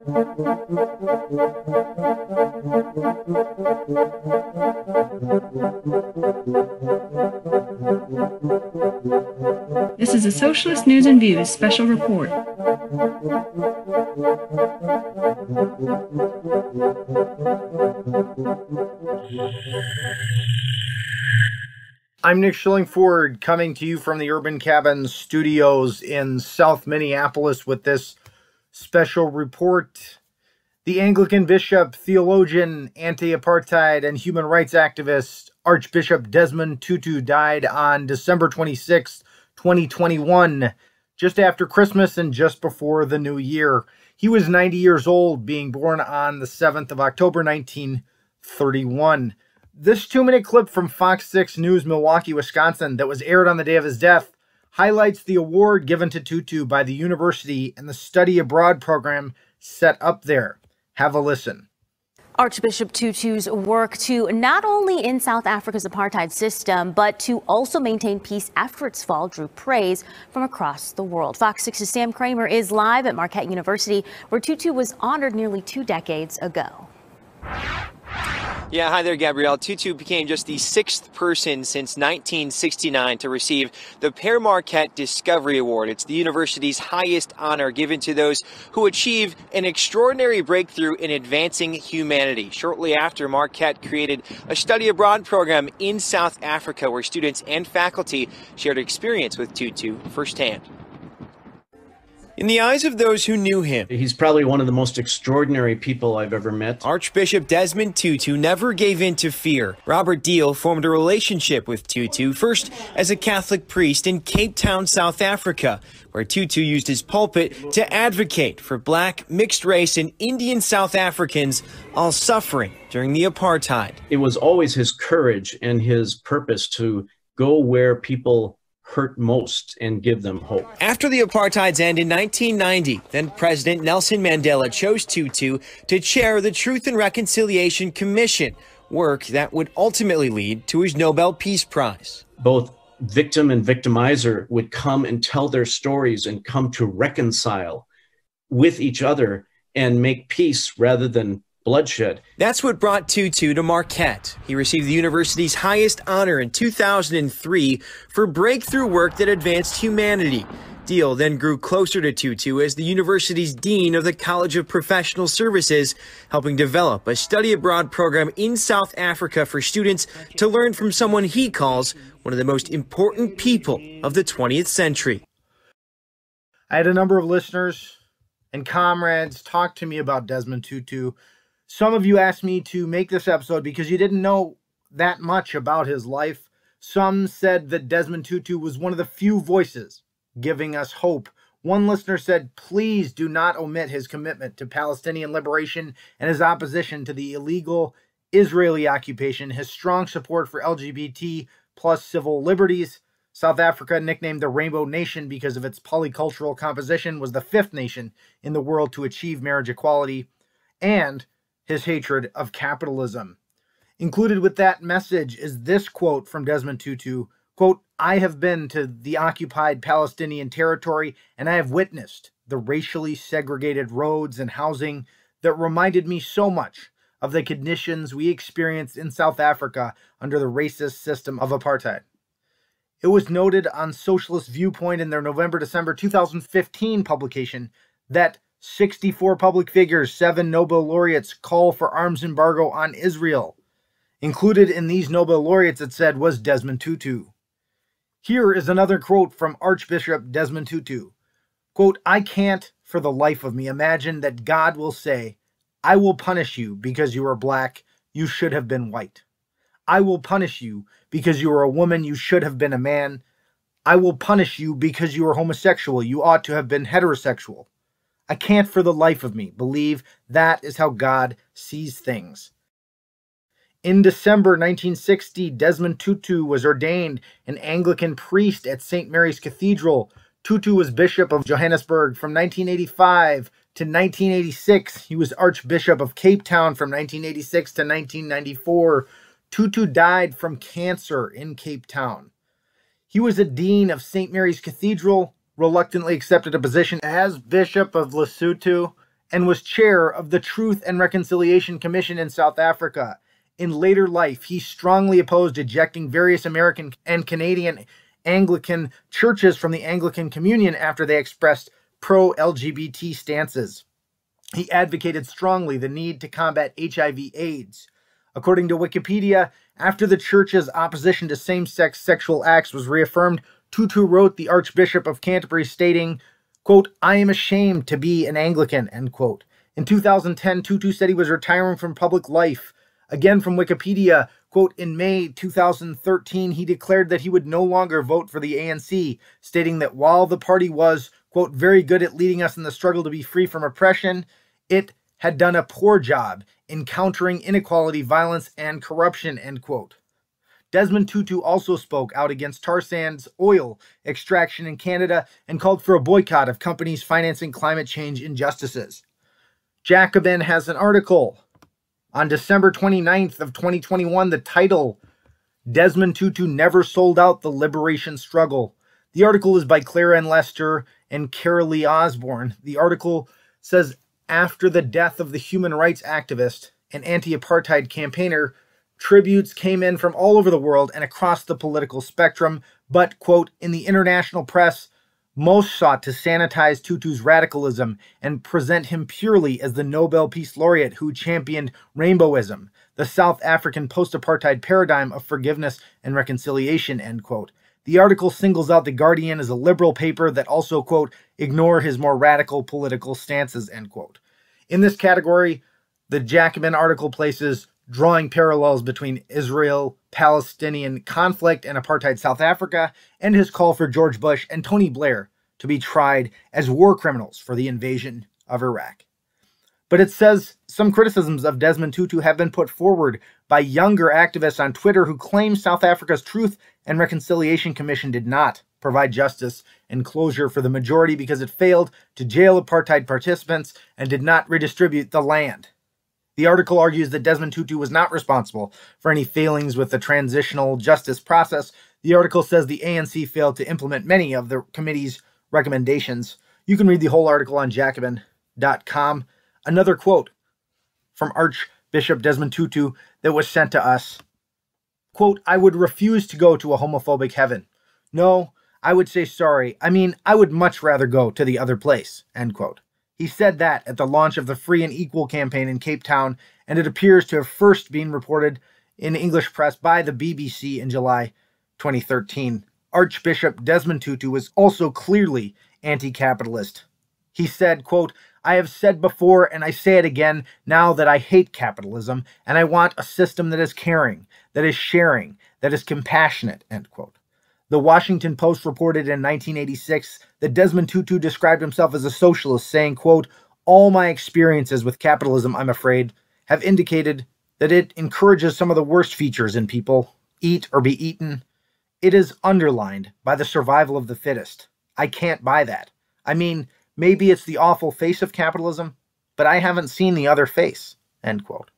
This is a Socialist News and Views special report. I'm Nick Schillingford, coming to you from the Urban Cabin Studios in South Minneapolis with this special report. The Anglican bishop, theologian, anti-apartheid, and human rights activist Archbishop Desmond Tutu died on December 26, 2021, just after Christmas and just before the new year. He was 90 years old, being born on the 7th of October, 1931. This 2-minute clip from Fox 6 News, Milwaukee, Wisconsin, that was aired on the day of his death, highlights the award given to Tutu by the university and the study abroad program set up there. Have a listen. Archbishop Tutu's work to not only end South Africa's apartheid system, but to also maintain peace after its fall drew praise from across the world. Fox 6's Sam Kramer is live at Marquette University, where Tutu was honored nearly 2 decades ago. Yeah, hi there, Gabrielle. Tutu became just the 6th person since 1969 to receive the Père Marquette Discovery Award. It's the university's highest honor given to those who achieve an extraordinary breakthrough in advancing humanity. Shortly after, Marquette created a study abroad program in South Africa where students and faculty shared experience with Tutu firsthand. In the eyes of those who knew him, he's probably one of the most extraordinary people I've ever met. Archbishop Desmond Tutu never gave in to fear. Robert Deal formed a relationship with Tutu, first as a Catholic priest in Cape Town, South Africa, where Tutu used his pulpit to advocate for black, mixed race, and Indian South Africans, all suffering during the apartheid. It was always his courage and his purpose to go where people hurt most and give them hope. After the apartheid's end in 1990, then President Nelson Mandela chose Tutu to chair the Truth and Reconciliation Commission, work that would ultimately lead to his Nobel Peace Prize. Both victim and victimizer would come and tell their stories and come to reconcile with each other and make peace rather than bloodshed. That's what brought Tutu to Marquette. He received the university's highest honor in 2003 for breakthrough work that advanced humanity. Deal then grew closer to Tutu as the university's dean of the College of Professional Services, helping develop a study abroad program in South Africa for students to learn from someone he calls one of the most important people of the 20th century. I had a number of listeners and comrades talk to me about Desmond Tutu. Some of you asked me to make this episode because you didn't know that much about his life. Some said that Desmond Tutu was one of the few voices giving us hope. One listener said, please do not omit his commitment to Palestinian liberation and his opposition to the illegal Israeli occupation, his strong support for LGBT plus civil liberties. South Africa, nicknamed the Rainbow Nation because of its polycultural composition, was the 5th nation in the world to achieve marriage equality, and his hatred of capitalism. Included with that message is this quote from Desmond Tutu, quote, I have been to the occupied Palestinian territory and I have witnessed the racially segregated roads and housing that reminded me so much of the conditions we experienced in South Africa under the racist system of apartheid. It was noted on Socialist Viewpoint in their November-December 2015 publication that 64 public figures, 7 Nobel laureates call for arms embargo on Israel. Included in these Nobel laureates, it said, was Desmond Tutu. Here is another quote from Archbishop Desmond Tutu. Quote, I can't for the life of me imagine that God will say, I will punish you because you are black, you should have been white. I will punish you because you are a woman, you should have been a man. I will punish you because you are homosexual, you ought to have been heterosexual. I can't for the life of me believe that is how God sees things. In December 1960, Desmond Tutu was ordained an Anglican priest at St. Mary's Cathedral. Tutu was Bishop of Johannesburg from 1985 to 1986. He was Archbishop of Cape Town from 1986 to 1994. Tutu died from cancer in Cape Town. He was a dean of St. Mary's Cathedral, reluctantly accepted a position as Bishop of Lesotho, and was chair of the Truth and Reconciliation Commission in South Africa. In later life, he strongly opposed ejecting various American and Canadian Anglican churches from the Anglican Communion after they expressed pro-LGBT stances. He advocated strongly the need to combat HIV/AIDS. According to Wikipedia, after the church's opposition to same-sex sexual acts was reaffirmed, Tutu wrote the Archbishop of Canterbury stating, quote, "I am ashamed to be an Anglican," end quote. In 2010, Tutu said he was retiring from public life. Again from Wikipedia, quote, in May 2013, he declared that he would no longer vote for the ANC, stating that while the party was, quote, very good at leading us in the struggle to be free from oppression, it had done a poor job in countering inequality, violence, and corruption, end quote. Desmond Tutu also spoke out against tar sands oil extraction in Canada and called for a boycott of companies financing climate change injustices. Jacobin has an article on December 29th of 2021, the title, Desmond Tutu Never Sold Out the Liberation Struggle. The article is by Clara and Lester and Carolee Osborne. The article says, after the death of the human rights activist and anti-apartheid campaigner, tributes came in from all over the world and across the political spectrum, but, quote, in the international press, most sought to sanitize Tutu's radicalism and present him purely as the Nobel Peace Laureate who championed rainbowism, the South African post-apartheid paradigm of forgiveness and reconciliation, end quote. The article singles out The Guardian as a liberal paper that also, quote, ignore his more radical political stances, end quote. In this category, the Jacobin article places drawing parallels between Israel-Palestinian conflict and apartheid South Africa, and his call for George Bush and Tony Blair to be tried as war criminals for the invasion of Iraq. But it says some criticisms of Desmond Tutu have been put forward by younger activists on Twitter who claim South Africa's Truth and Reconciliation Commission did not provide justice and closure for the majority because it failed to jail apartheid participants and did not redistribute the land. The article argues that Desmond Tutu was not responsible for any failings with the transitional justice process. The article says the ANC failed to implement many of the committee's recommendations. You can read the whole article on Jacobin.com. Another quote from Archbishop Desmond Tutu that was sent to us. Quote, I would refuse to go to a homophobic heaven. No, I would say sorry. I mean, I would much rather go to the other place, end quote. He said that at the launch of the Free and Equal campaign in Cape Town, and it appears to have first been reported in English press by the BBC in July 2013. Archbishop Desmond Tutu was also clearly anti-capitalist. He said, quote, I have said before and I say it again now that I hate capitalism and I want a system that is caring, that is sharing, that is compassionate, end quote. The Washington Post reported in 1986 that Desmond Tutu described himself as a socialist, saying, quote, all my experiences with capitalism, I'm afraid, have indicated that it encourages some of the worst features in people, eat or be eaten. It is underlined by the survival of the fittest. I can't buy that. I mean, maybe it's the awful face of capitalism, but I haven't seen the other face, end quote.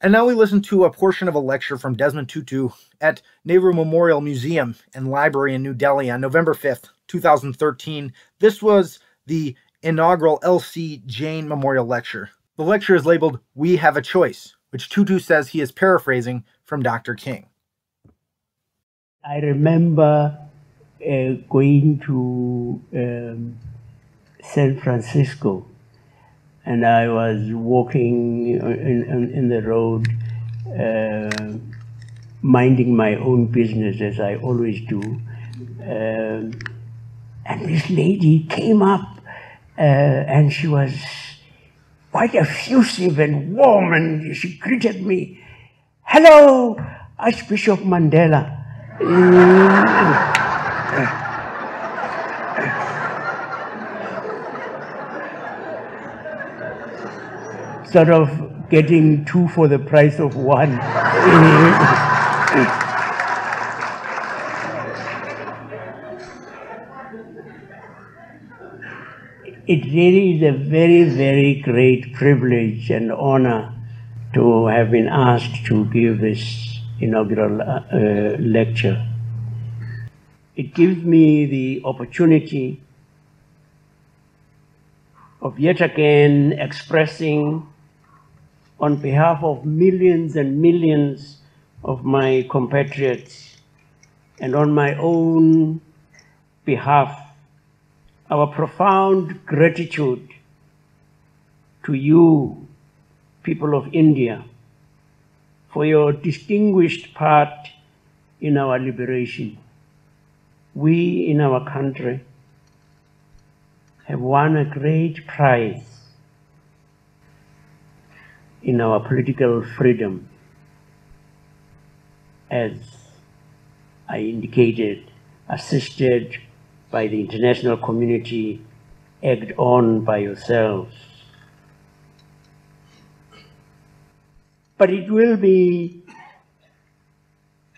And now we listen to a portion of a lecture from Desmond Tutu at Nehru Memorial Museum and Library in New Delhi on November 5th, 2013. This was the inaugural L.C. Jain Memorial Lecture. The lecture is labeled, We Have a Choice, which Tutu says he is paraphrasing from Dr. King. I remember going to San Francisco, and I was walking in the road, minding my own business as I always do. And this lady came up and she was quite effusive and warm, and she greeted me. Hello, Archbishop Mandela. Sort of getting two for the price of one. It really is a very, very great privilege and honor to have been asked to give this inaugural lecture. It gives me the opportunity of yet again expressing on behalf of millions and millions of my compatriots and on my own behalf our profound gratitude to you, people of India, for your distinguished part in our liberation. We in our country have won a great prize in our political freedom, as I indicated, assisted by the international community, egged on by yourselves. But it will be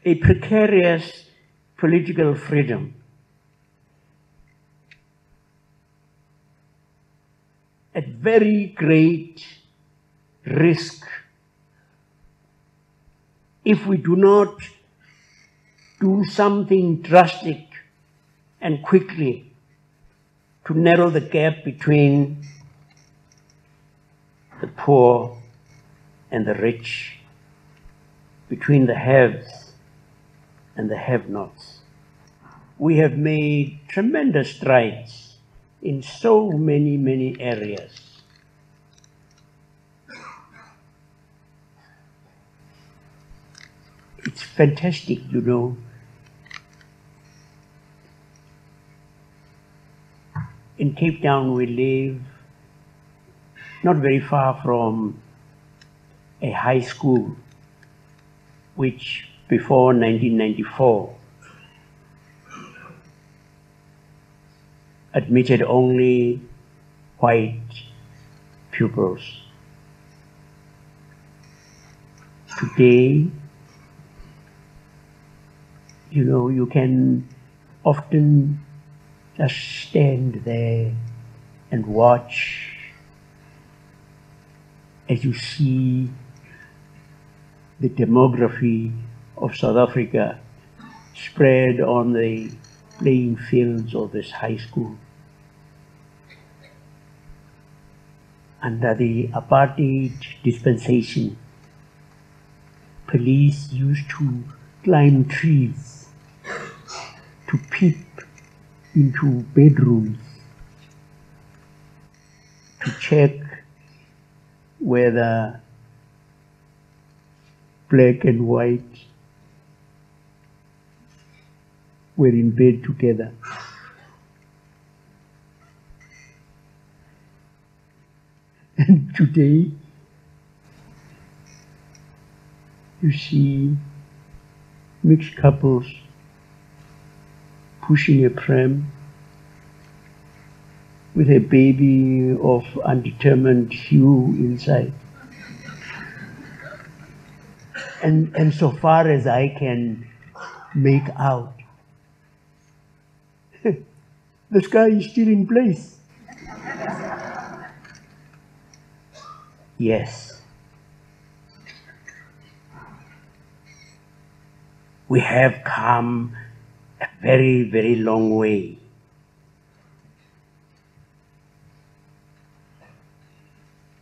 a precarious political freedom at very great risk if we do not do something drastic and quickly to narrow the gap between the poor and the rich, between the haves and the have-nots. We have made tremendous strides in so many, many areas. It's fantastic, you know. In Cape Town, we live not very far from a high school, which before 1994 admitted only white pupils. Today, you know, you can often just stand there and watch as you see the demography of South Africa spread on the playing fields of this high school. Under the apartheid dispensation, police used to climb trees to peep into bedrooms to check whether black and white were in bed together. And today, you see mixed couples pushing a pram with a baby of undetermined hue inside. And so far as I can make out, the sky is still in place. Yes. We have come a very, very long way.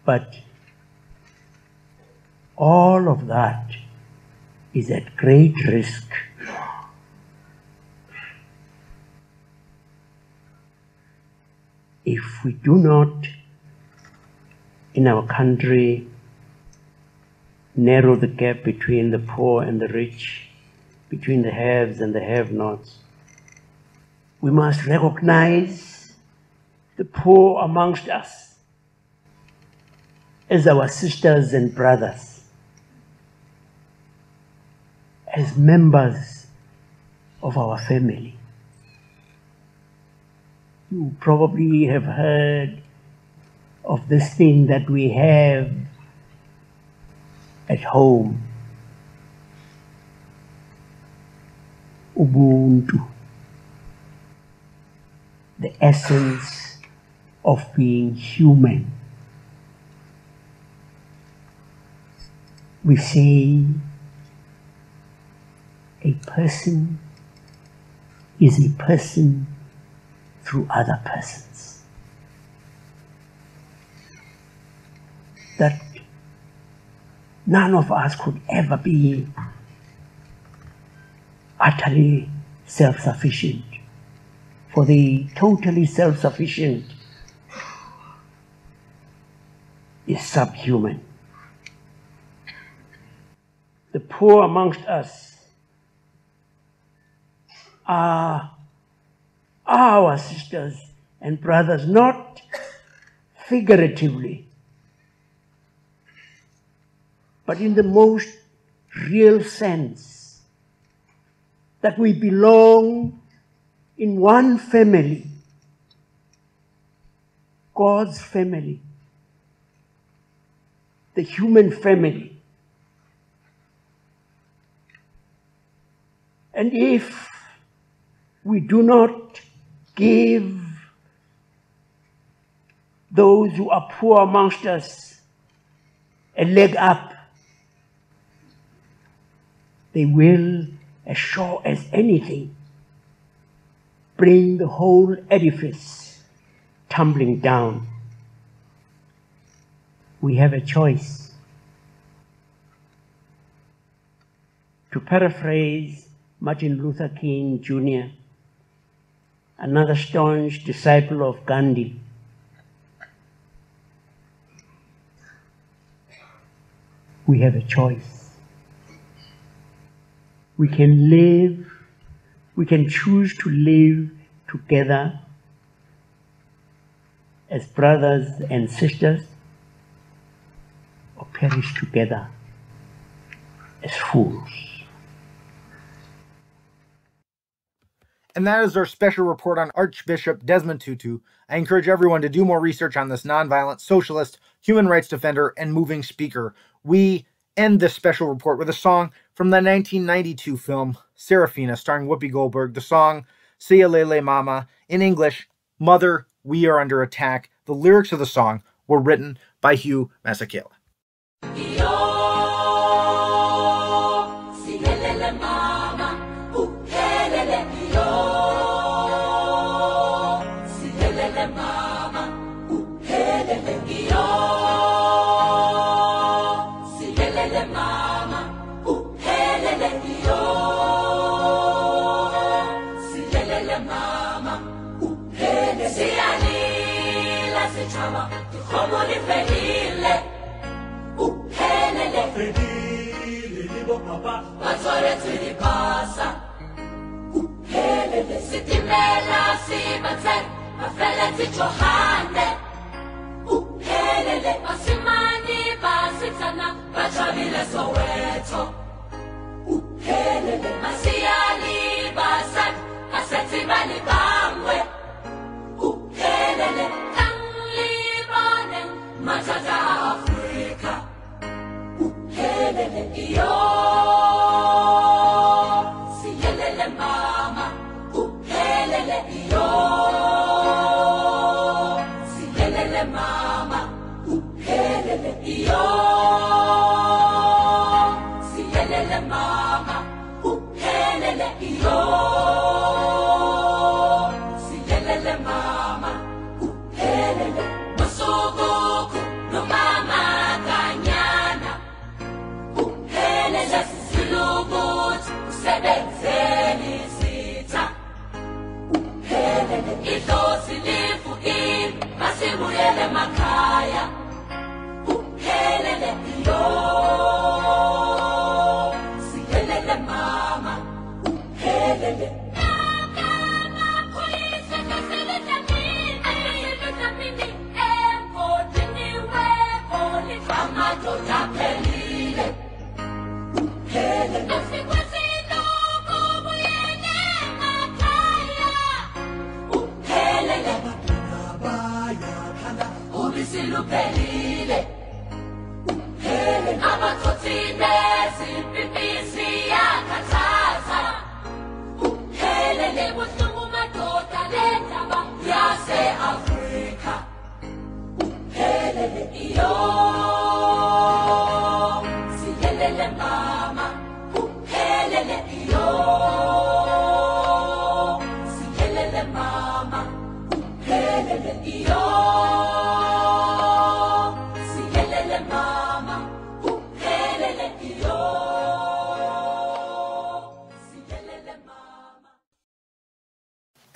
But all of that is at great risk. If we do not, in our country, narrow the gap between the poor and the rich, between the haves and the have-nots, we must recognize the poor amongst us as our sisters and brothers, as members of our family. You probably have heard of this thing that we have at home, Ubuntu, the essence of being human. We say a person is a person through other persons. that none of us could ever be utterly self-sufficient. For the totally self-sufficient is subhuman. The poor amongst us are our sisters and brothers, not figuratively, but in the most real sense, that we belong in one family, God's family, the human family. And if we do not give those who are poor amongst us a leg up, they will, as sure as anything, bring the whole edifice tumbling down. We have a choice. To paraphrase Martin Luther King Jr., another staunch disciple of Gandhi, we have a choice. We can live, we can choose to live together as brothers and sisters, or perish together as fools. And that is our special report on Archbishop Desmond Tutu. I encourage everyone to do more research on this nonviolent, socialist, human rights defender, and moving speaker. We end this special report with a song from the 1992 film Serafina, starring Whoopi Goldberg. The song, Siyalele Mama, in English, Mother, We Are Under Attack. The lyrics of the song were written by Hugh Masekela.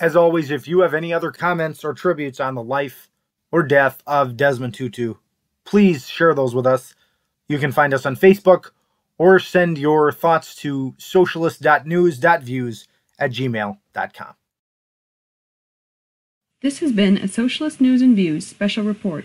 As always, if you have any other comments or tributes on the life or death of Desmond Tutu, please share those with us. You can find us on Facebook or send your thoughts to socialist.news.views@gmail.com. This has been a Socialist News and Views special report.